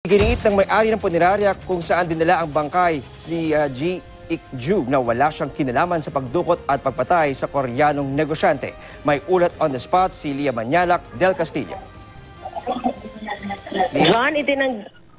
Giniit ng may-ari ng punerarya kung saan dinala ang bangkay si Ji Ik-ju na wala siyang kinalaman sa pagdukot at pagpatay sa Koreanong negosyante. May ulat on the spot si Lia Manyalak del Castillo.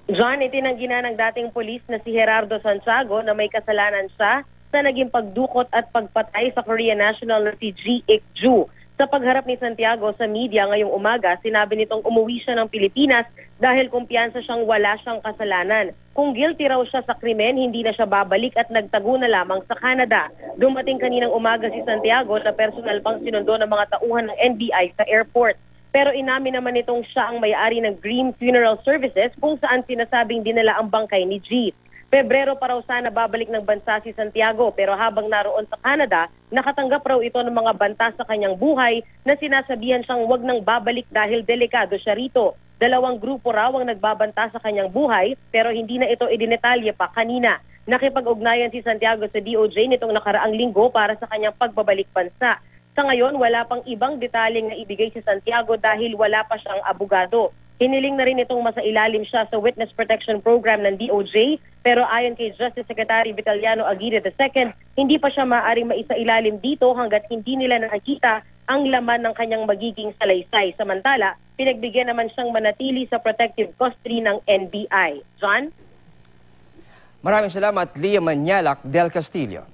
John, itinanggi na ng dating pulis na si Gerardo Santiago na may kasalanan siya sa naging pagdukot at pagpatay sa Korean national na si Ji Ik-ju. Sa pagharap ni Santiago sa media ngayong umaga, sinabi nitong umuwi siya ng Pilipinas dahil kumpiyansa siyang wala siyang kasalanan. Kung guilty raw siya sa krimen, hindi na siya babalik at nagtago na lamang sa Canada. Dumating kaninang umaga si Santiago na personal pang sinundo ng mga tauhan ng NBI sa airport. Pero inamin naman nitong siya ang may-ari ng Green Funeral Services kung saan sinasabing dinala ang bangkay ni G. Pebrero pa raw sana babalik ng bansa si Santiago pero habang naroon sa Canada, nakatanggap raw ito ng mga banta sa kanyang buhay na sinasabihan siyang wag nang babalik dahil delikado siya rito. 2 grupo raw ang nagbabanta sa kanyang buhay pero hindi na ito idinetalye pa kanina. Nakipag-ugnayan si Santiago sa DOJ nitong nakaraang linggo para sa kanyang pagbabalik bansa. Sa ngayon, wala pang ibang detalyeng na ibigay si Santiago dahil wala pa siyang abogado. Hiniling na rin itong masailalim siya sa Witness Protection Program ng DOJ pero ayon kay Justice Secretary Vitaliano Aguirre II, hindi pa siya maaaring maisailalim dito hanggat hindi nila nakikita ang laman ng kanyang magiging salaysay. Samantala, pinagbigyan naman siyang manatili sa protective custody ng NBI. John? Maraming salamat, Lia Manyalak del Castillo.